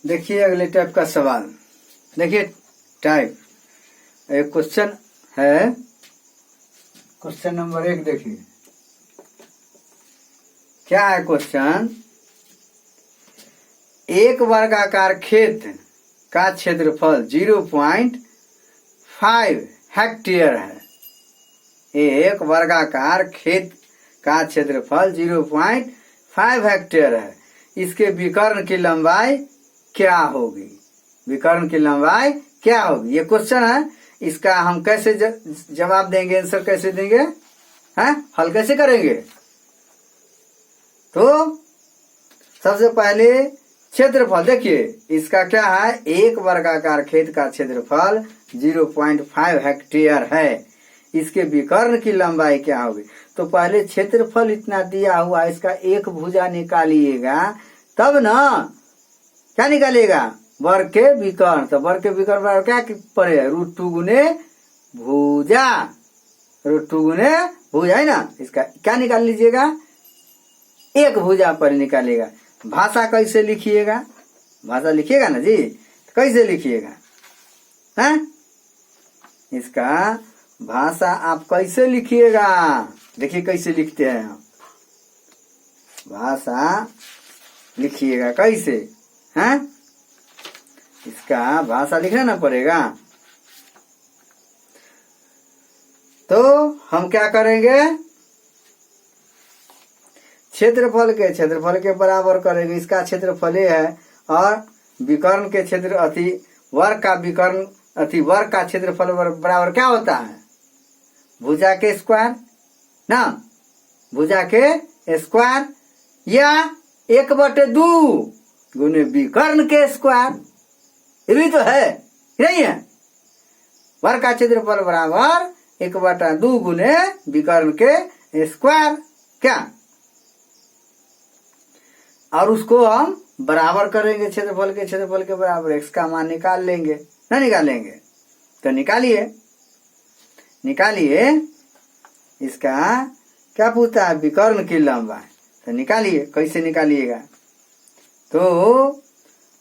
देखिए अगले टाइप का सवाल। देखिए टाइप एक क्वेश्चन है, क्वेश्चन नंबर 1 देखिए क्या है क्वेश्चन। एक वर्गाकार खेत का क्षेत्रफल 0.5 हेक्टेयर है। एक वर्गाकार खेत का क्षेत्रफल 0.5 हेक्टेयर है। इसके विकर्ण की लंबाई क्या होगी? विकर्ण की लंबाई क्या होगी? ये क्वेश्चन है। इसका हम कैसे जवाब देंगे, आंसर कैसे देंगे, हैं हल कैसे करेंगे? तो सबसे पहले क्षेत्रफल देखिए इसका क्या है। एक वर्गाकार खेत का क्षेत्रफल 0.5 हेक्टेयर है। इसके विकर्ण की लंबाई क्या होगी? तो पहले क्षेत्रफल इतना दिया हुआ, इसका एक भुजा निकालिएगा तब ना। क्या निकालिएगा? वर्ग के विकर्ण। तो वर्ग के विकर्ण बराबर क्या पड़ेगा? √2 गुने भुजा। √2 गुने भुजा है ना। इसका क्या निकाल लीजिएगा? एक भुजा पर निकालिएगा। भाषा कैसे लिखिएगा? भाषा लिखिएगा ना जी, कैसे लिखिएगा? हैं इसका भाषा आप कैसे लिखिएगा? देखिए कैसे लिखते हैं हम। भाषा लिखिएगा कैसे? हैं इसका भाषा लिखना ना पड़ेगा। तो हम क्या करेंगे? क्षेत्रफल के बराबर करेंगे। इसका क्षेत्रफल है और विकर्ण के क्षेत्र वर्ग का विकर्ण वर्ग का क्षेत्रफल बराबर क्या होता है? भुजा के स्क्वायर ना। भुजा के स्क्वायर या 1/2 गुने विकर्ण के स्क्वायर। ये भी तो है, नहीं है? वर्ग का क्षेत्रफल बराबर 1/2 गुने विकर्ण के स्क्वायर। क्या? और उसको हम बराबर करेंगे क्षेत्रफल के बराबर। x का मान निकाल लेंगे ना, निकालेंगे? तो निकालिए इसका क्या पूछता है? विकर्ण की लंबाई। तो निकालिए। कैसे निकालिएगा? तो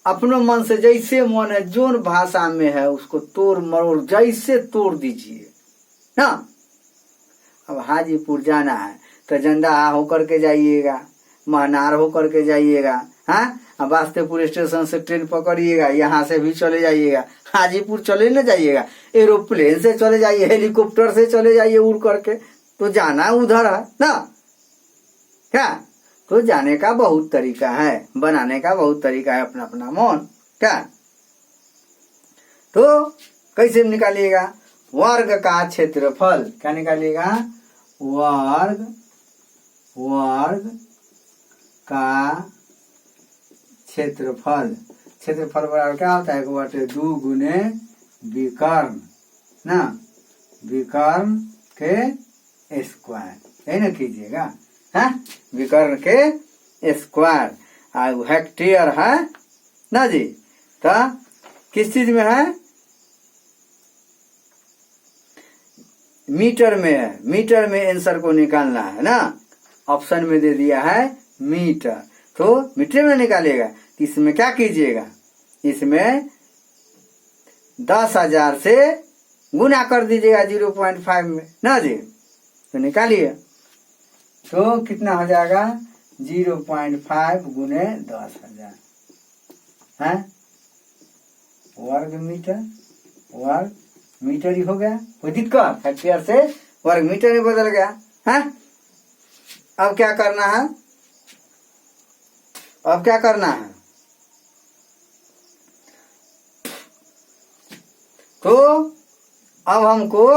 अपने मन से जैसे मन है, जोन भाषा में है उसको तोड़ मरोड़ जैसे तोड़ दीजिए ना। अब हाजीपुर जाना है तो जंदा होकर के जाइएगा, महनार होकर के जाइएगा। हाँ, अब वास्तेपुर स्टेशन से ट्रेन पकड़िएगा, यहाँ से भी चले जाइएगा। हाजीपुर चले न जाइएगा, एरोप्लेन से चले जाइए, हेलीकॉप्टर से चले जाइए उड़ करके। तो जाना उधर है ना। क्या? तो जाने का बहुत तरीका है, बनाने का बहुत तरीका है, अपना अपना मन। क्या? तो कैसे निकालिएगा? वर्ग का क्षेत्रफल। क्या निकालिएगा? वर्ग का क्षेत्रफल बराबर क्या होता है? 1/2 गुने विकर्ण ना, विकर्ण के स्क्वायर। यही ना कीजिएगा, है विकर्ण के स्क्वायर। हेक्टेयर है ना जी। तो किस चीज में है? मीटर में है। मीटर में आंसर को निकालना है ना। ऑप्शन में दे दिया है मीटर, तो मीटर में निकालिएगा। इसमें क्या कीजिएगा? इसमें 10,000 से गुना कर दीजिएगा 0.5 में ना जी। तो निकालिए। तो कितना हो जाएगा? 0.5 गुने 10,000 है वर्ग मीटर ही हो गया। कोई दिक्कत? हेक्टेयर से वर्ग मीटर में बदल गया है। अब क्या करना है? तो अब हमको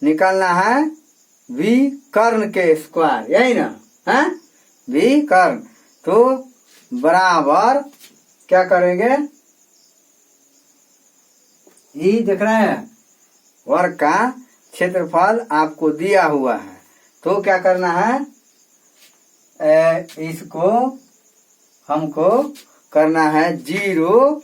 निकालना है विकर्ण के स्क्वायर। यही ना है विकर्ण। तो बराबर क्या करेंगे? ये देख रहे हैं वर्ग का क्षेत्रफल आपको दिया हुआ है। तो क्या करना है? इसको हमको करना है 0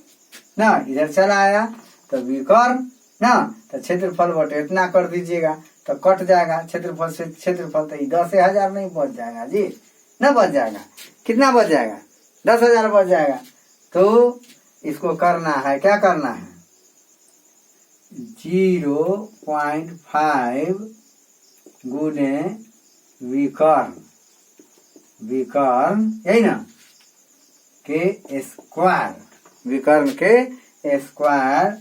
ना। इधर चला आया तो विकर्ण ना, तो क्षेत्रफल बटे इतना कर दीजिएगा तो कट जाएगा। क्षेत्रफल से क्षेत्रफल तो 10,000 नहीं बच जाएगा जी, ना बच जाएगा। कितना बच जाएगा? 10,000 बच जाएगा। तो इसको करना है, क्या करना है, 0.5 गुने विकर्ण, विकर्ण यही ना के स्क्वायर, विकर्ण के स्क्वायर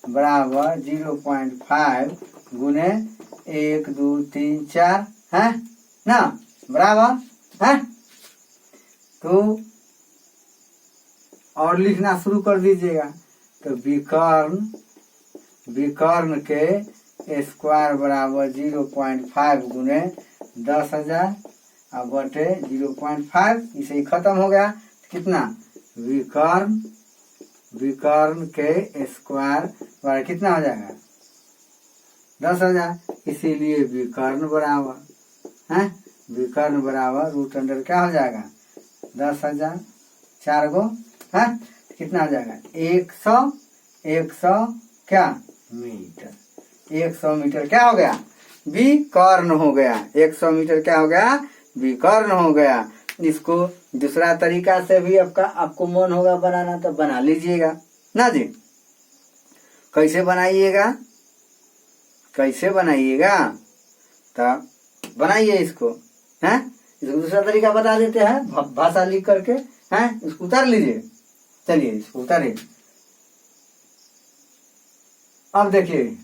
बराबर 0.5 गुने 1 2 3 4 है ना, बराबर है। तो और लिखना शुरू कर दीजिएगा। तो विकर्ण, विकर्ण के स्क्वायर बराबर 0.5 गुने 10,000 अब बटे 0.5, इसे ही खत्म हो गया। कितना, विकर्ण, विकर्ण के स्क्वायर बराबर कितना हो जाएगा 10,000, इसीलिए विकर्ण बराबर है, विकर्ण बराबर रूट अंडर क्या हो जाएगा 10,000, 4 गो है, कितना हो जाएगा 100 क्या मीटर, 100 मीटर क्या हो गया, विकर्ण हो गया, 100 मीटर क्या हो गया, विकर्ण हो गया। इसको दूसरा तरीका से भी आपको मन होगा बनाना तो बना लीजिएगा ना जी। कैसे बनाइएगा, कैसे बनाइएगा, तो बनाइए इसको, हैं, इसको दूसरा तरीका बता देते हैं भाषा लिख करके, हैं, इसको उतार लीजिए। चलिए इसको उतारिए। अब देखिए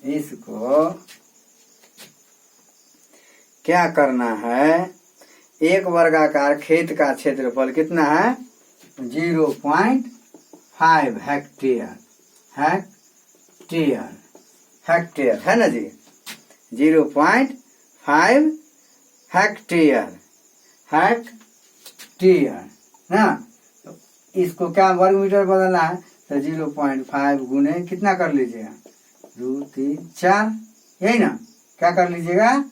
इसको क्या करना है, एक वर्गाकार खेत का क्षेत्रफल कितना है 0.5 हेक्टेयर, हेक्टेयर, हेक्टेयर है ना जी, 0.5 हेक्टेयर, हेक्टेयर ना। तो इसको क्या वर्ग मीटर बदलना है, तो 0.5 गुने कितना कर लीजिएगा 2 3 4, यही ना, क्या कर लीजिएगा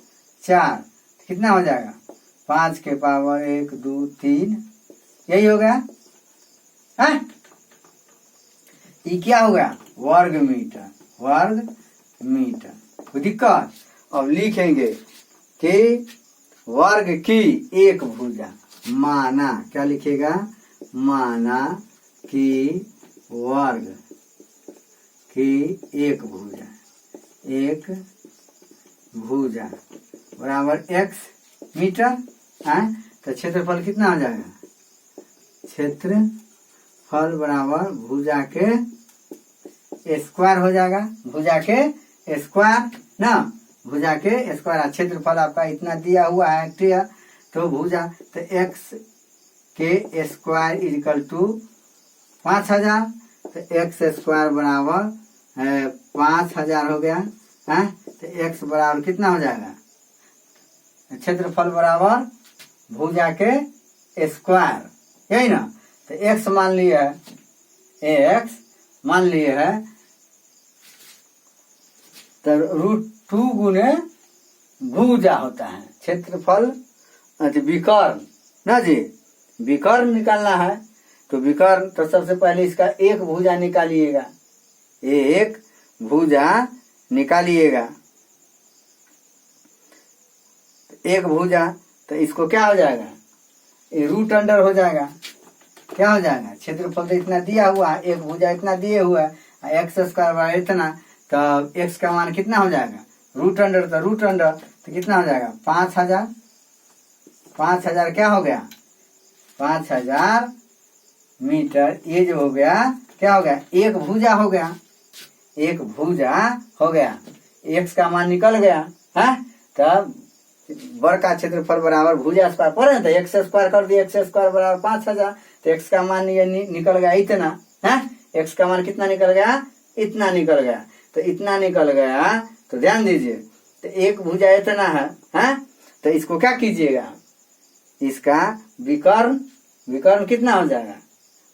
4, कितना हो जाएगा 5 के पावर 1 2 3, यही हो गया है। ये क्या हो गया वर्ग मीटर, वर्ग मीटर, कोई दिक्कत। अब लिखेंगे कि वर्ग की एक भुजा, माना, क्या लिखेगा, माना कि वर्ग की एक भुजा, एक भुजा बराबर x मीटर है। तो क्षेत्रफल कितना हो जाएगा, क्षेत्रफल बराबर भुजा के स्क्वायर हो जाएगा, भुजा के स्क्वायर ना, भुजा के स्क्वायर। क्षेत्रफल आपका इतना दिया हुआ है हेक्टेयर, तो भुजा तो x के स्क्वायर इक्वल टू 5,000, तो x स्क्वायर बराबर 5,000 हो गया है। तो x बराबर कितना हो जाएगा, क्षेत्रफल बराबर भुजा के स्क्वायर, यही ना। तो x मान लिए है, x मान लिए है, तो √2 गुने भुजा होता है क्षेत्रफल, विकर्ण ना जी, विकर्ण निकालना है। तो विकर्ण, तो सबसे पहले इसका एक भुजा निकालिएगा, एक भुजा निकालिएगा, एक भुजा, तो इसको क्या हो जाएगा, ये रूट अंडर हो जाएगा, क्या हो जाएगा, क्षेत्रफल तो इतना दिया हुआ है, एक भुजा इतना दिए हुआ है, एक्स स्क्वायर बराबर इतना, तो एक्स का मान कितना हो जाएगा रूट अंडर, तो रूट अंडर तो कितना हो जाएगा 5,000, 5,000 क्या हो गया 5,000 मीटर। ये जो हो गया क्या हो गया, एक भुजा हो गया, एक भुजा हो गया, एक्स का मान निकल गया है। तब वर्ग का क्षेत्रफल बराबर भुजा स्क्वायर पढ़े तो एक्स स्क्वायर कर दिए, एक्स स्क्वायर बराबर 5,000, तो एक्स का मान ये निकल गया इतना है, एक्स का मान कितना निकल गया, इतना निकल गया। तो इतना निकल गया, तो ध्यान दीजिए, तो एक भुजा इतना है, तो इसको क्या कीजिएगा, इसका विकर्ण, विकर्ण कितना हो जाएगा,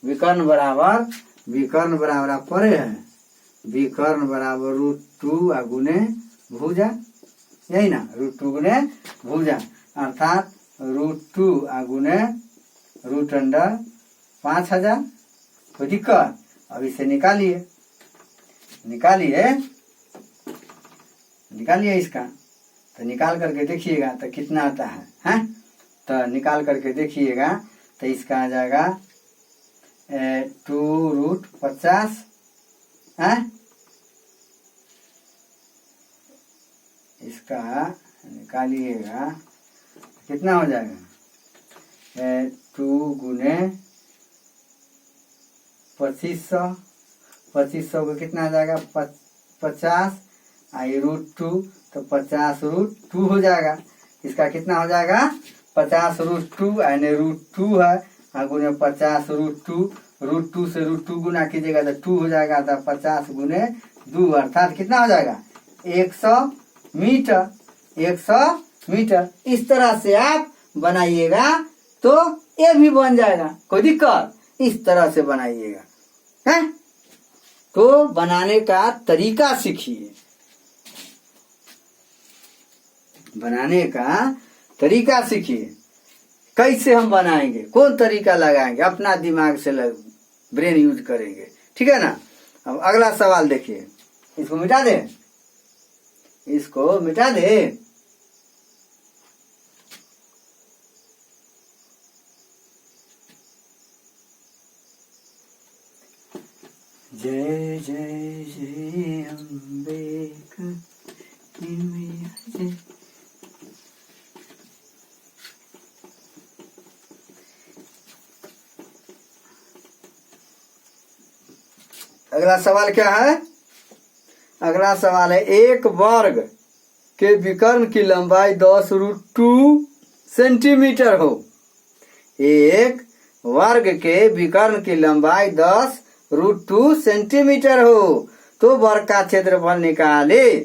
विकर्ण बराबर आप पढ़े हैं, विकर्ण बराबर √2 गुने भुजा, यही ना, √2 गुने भुजा, अर्थात √2 गुने रूट अंडर 5,000। कोई दिक्कत, अब इसे निकालिए, निकालिए निकालिए इसका, तो निकाल करके देखिएगा तो कितना आता है, हैं? तो निकाल करके देखिएगा तो इसका आ जाएगा 2√50 है। इसका निकालिएगा कितना हो जाएगा 2 गुने 2500, 2500 को कितना आ जाएगा 50 आई √2, तो 50√2 हो जाएगा। इसका कितना हो जाएगा 50√2 यानी √2 है, गुने 50√2, √2 से √2 गुना कीजिएगा तो 2 हो जाएगा, तो 50 गुने 2 अर्थात कितना हो जाएगा 100 मीटर। 100 मीटर इस तरह से आप बनाइएगा तो ये भी बन जाएगा, कोई दिक्कत, इस तरह से बनाइएगा, है? तो बनाने का तरीका सीखिए, बनाने का तरीका सीखिए, कैसे हम बनाएंगे, कौन तरीका लगाएंगे, अपना दिमाग से ब्रेन यूज करेंगे, ठीक है ना। अब अगला सवाल देखिए, इसको मिटा दे, इसको मिटा दे। जय जय जय अम्बे जय। अगला सवाल क्या है, अगला सवाल है एक वर्ग के विकर्ण की लंबाई 10√2 सेंटीमीटर हो। एक वर्ग के विकर्ण की लंबाई 10√2 सेंटीमीटर हो तो वर्ग का क्षेत्रफल निकाले।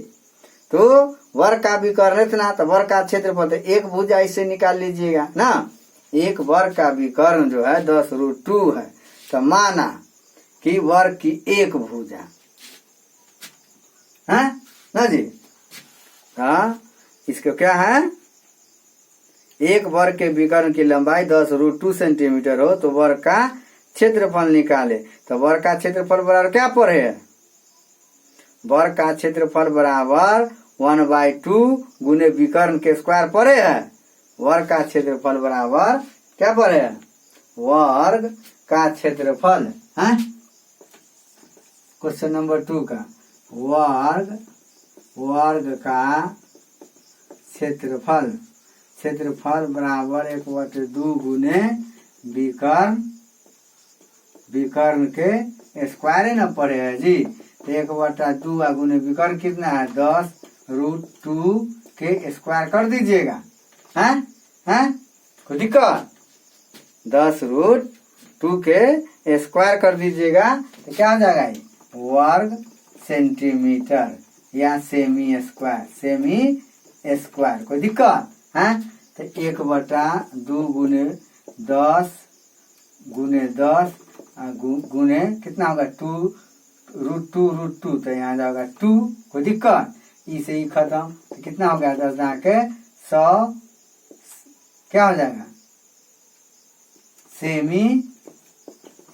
तो वर्ग का विकर्ण इतना, तो वर्ग का क्षेत्रफल तो एक भुजा इससे निकाल लीजिएगा ना। एक वर्ग का विकर्ण जो है 10√2 है, तो माना कि वर्ग की एक भुजा है ना जी। हाँ, इसको क्या है, एक वर्ग के विकर्ण की लंबाई 10√2 सेंटीमीटर हो तो वर्ग का क्षेत्रफल निकाले। तो वर्ग का क्षेत्रफल बराबर क्या पर है, वर्ग का क्षेत्रफल बराबर 1/2 गुने विकर्ण के स्क्वायर पर है। वर्ग का क्षेत्रफल बराबर क्या पर है, वर्ग का क्षेत्रफल है। क्वेश्चन नंबर 2 का वर्ग का क्षेत्रफल, क्षेत्रफल बराबर 1/2 गुने विकर्ण के स्क्वायर है ना पड़े है जी। 1/2 गुने विकर्ण कितना है 10√2 के स्क्वायर कर दीजिएगा, हैं हैं, कोई दिक्कत, 10√2 के स्क्वायर कर दीजिएगा तो क्या हो जाएगा वर्ग सेंटीमीटर या सेमी स्क्वायर, कोई दिक्कत है। तो 1/2 गुने 10 गुने कितना होगा 2√2 तो यहाँ जाएगा 2, कोई दिक्कत, इसे ही खत्म, तो कितना हो गया 10 के 100 क्या हो जाएगा सेमी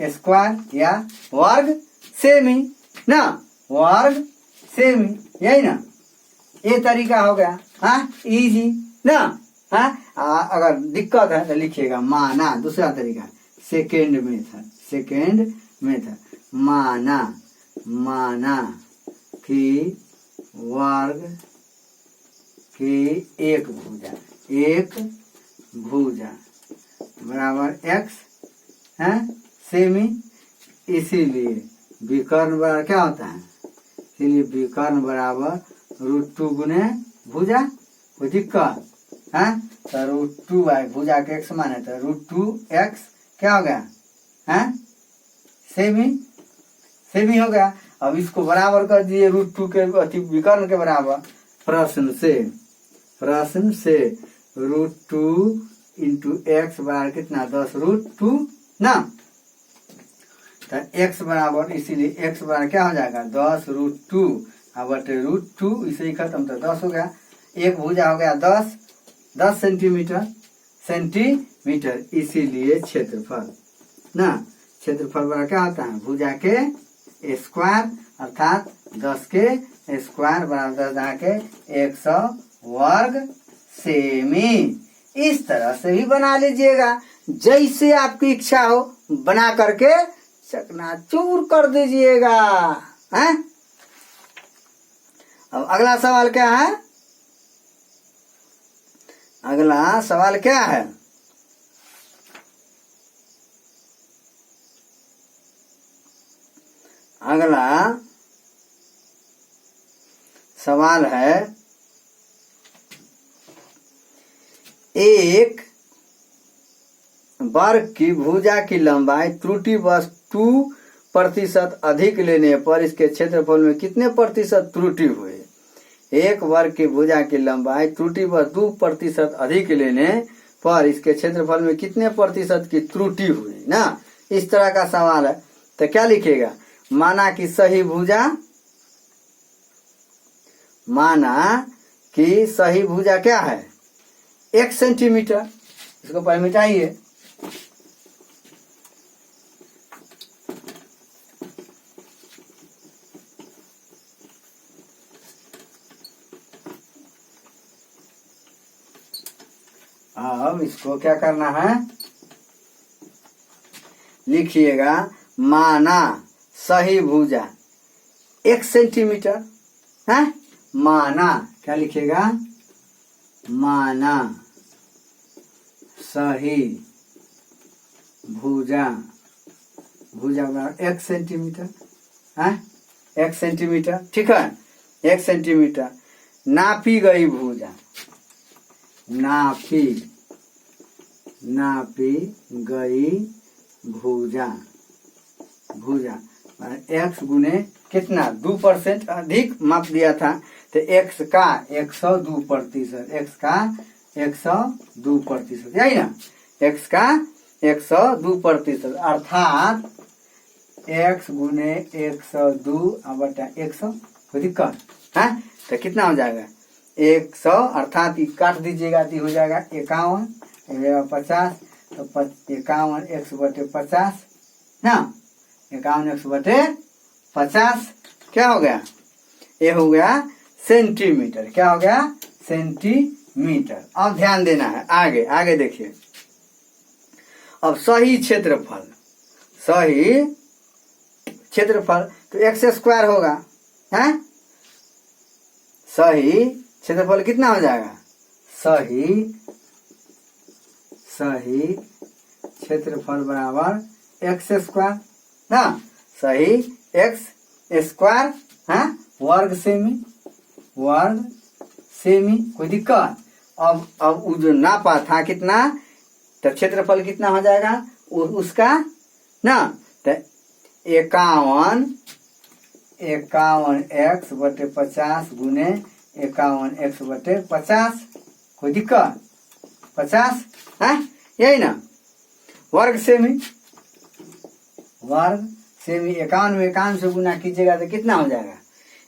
स्क्वायर या वर्ग सेमी ना, वर्ग सेमी, यही ना, ये तरीका हो गया। हाँ, इजी ना। हाँ, अगर दिक्कत है तो लिखिएगा माना, दूसरा तरीका सेकेंड मेथड माना कि वर्ग की एक भुजा बराबर x है सेमी, इसीलिए विकर्ण बराबर क्या होता है, इसीलिए विकर्ण बराबर √2 गुने भुजा, कोई दिक्कत है। तो √2 है, भुजा के x मान है तो √2x क्या हो गया है सेमी हो गया। अब इसको बराबर कर दिए √2 के अति विकर्ण के बराबर। प्रश्न से √2 इंटू x बराबर कितना 10√2 ना, तो x बराबर, इसीलिए x बराबर क्या हो जाएगा 10√2 बटे √2, इसे ही खत्म, तो 10 हो गया। एक भुजा हो गया 10 सेंटीमीटर, इसीलिए क्षेत्रफल ना, क्षेत्रफल बराबर क्या होता है भुजा के स्क्वायर अर्थात 10 के स्क्वायर बराबर 10 जहाँ के 100 वर्ग सेमी। इस तरह से भी बना लीजिएगा, जैसे आपकी इच्छा हो बना करके चकनाचूर कर दीजिएगा। हैं? अब अगला सवाल क्या है? अगला सवाल क्या है? अगला सवाल है, एक वर्ग की भुजा की लंबाई त्रुटिवश 2% अधिक लेने पर इसके क्षेत्रफल में कितने प्रतिशत त्रुटि हुई? एक वर्ग की भुजा की लंबाई त्रुटिवश 2% अधिक लेने पर इसके क्षेत्रफल में कितने प्रतिशत की त्रुटि हुई ना। इस तरह का सवाल है, तो क्या लिखेगा? माना कि सही भुजा, माना कि सही भुजा क्या है? 1 सेंटीमीटर। इसको पहले मिटाइए। अब इसको क्या करना है? लिखिएगा, माना सही भुजा 1 सेंटीमीटर है। माना क्या लिखिएगा? माना सही भुजा, भुजा 1 सेंटीमीटर है। 1 सेंटीमीटर, ठीक है। 1 सेंटीमीटर नापी गई भुजा, नापी गई भुजा, भुजा x गुने कितना? 2% अधिक माप दिया था, तो x का 102%, x का 102%, यही ना। x का 102%, अर्थात x गुने 102 बटा 100, कोई दिक्कत है? तो कितना हो जाएगा? 100, अर्थात काट दीजिएगा तो हो जाएगा 51, 50, तो 51 x बटे 50 ना। 51 x बटे 50 क्या हो गया? ये हो गया सेंटीमीटर। क्या हो गया? सेंटीमीटर। अब ध्यान देना है, आगे आगे देखिए। अब सही क्षेत्रफल, सही क्षेत्रफल तो x स्क्वायर होगा, है? सही क्षेत्रफल कितना हो जाएगा? सही क्षेत्रफल बराबर x स्क्वायर ना। सही x स्क्वायर है, वर्ग सेमी, वर्ग सेमी, कोई दिक्कत? अब वो जो नापा था कितना, तो क्षेत्रफल कितना हो जाएगा उसका ना। तो 51 x बटे 50 गुने 51 x बटे 50, कोई दिक्कत? 50 है, यही ना। वर्ग सेमी, वर्ग सेमी 51 में 51 से गुना कीजिएगा तो कितना हो जाएगा?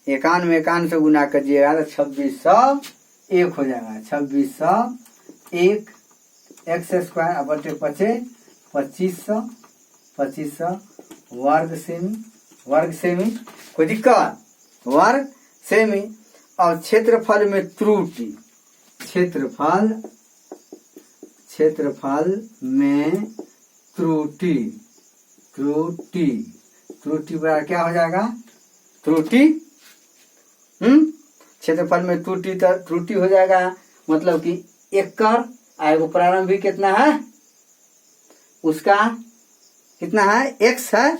51 में 51 से गुना कीजिएगा तो 2601 हो जाएगा। 2601 x स्क्वायर बटे 2500 वर्ग सेमी, वर्ग सेमी, कोई दिक्कत? वर्ग सेमी। और क्षेत्रफल में त्रुटि, क्षेत्रफल में त्रुटि, त्रुटि बराबर क्या हो जाएगा? त्रुटि, क्षेत्रफल में त्रुटि हो जाएगा, मतलब कि एकड़ आएगा। प्रारंभिक कितना है उसका? कितना है? x है,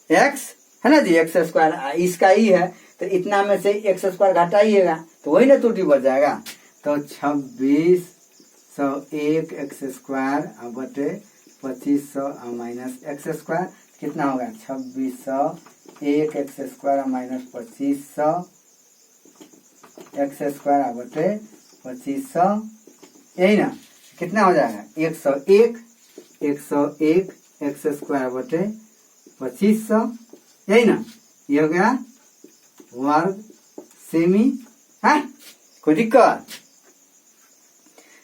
x है ना जी, x स्क्वायर इसका ही है, तो इतना में से x स्क्वायर घटाइएगा तो वही ना त्रुटि बच जाएगा। तो 2601 x स्क्वायर बटे 2500 माइनस x स्क्वायर कितना होगा? 2601 x square minus 2500 x square बटे 2500, यही ना। कितना हो जाएगा? 101 x स्क्वायर बटे 2500, यही ना। ये हो गया वर्ग सेमी है, कोई दिक्कत?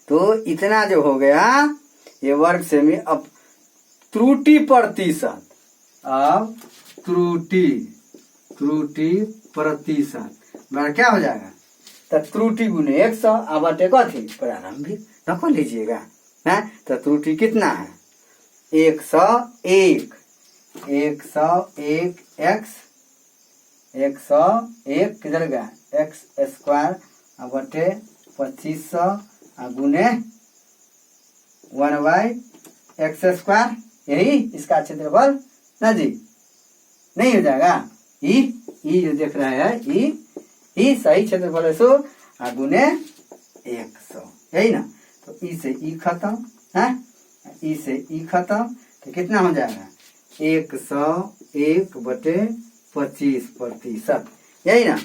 तो इतना जो हो गया ये वर्ग सेमी। अब त्रुटि प्रतिशत, अब त्रुटि त्रुटि प्रतिशत बराबर क्या हो जाएगा? तो त्रुटि गुने 100 अब बटे कथी प्रारंभिक रखो लीजिएगा है। तो त्रुटि कितना है? 101 एक्स 101 किधर गया एक्स स्क्वायर अब बटे 2500 गुने 1/x स्क्वायर, यही इसका क्षेत्रफल ना जी? नहीं हो जाएगा? ई जो देख रहे हैं ई सही क्षेत्रफल है सो गुने 100, यही ना? तो ई से ई खत्म है, ई से ई खत्म तो कितना हो जाएगा? 101 बटे 25%, यही ना?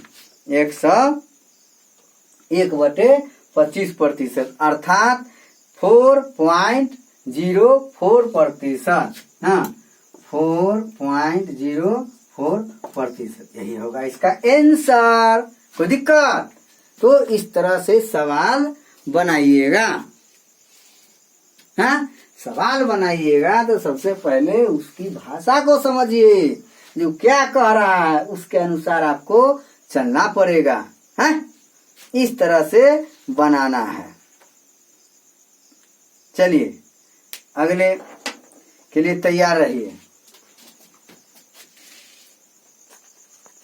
101 बटे 25% अर्थात 4.04%। हाँ 4.04%, यही होगा इसका आंसर। कोई दिक्कत? तो इस तरह से सवाल बनाइएगा। हाँ सवाल बनाइएगा तो सबसे पहले उसकी भाषा को समझिए, जो क्या कह रहा है उसके अनुसार आपको चलना पड़ेगा। है इस तरह से बनाना है। चलिए अगले के लिए तैयार रहिए।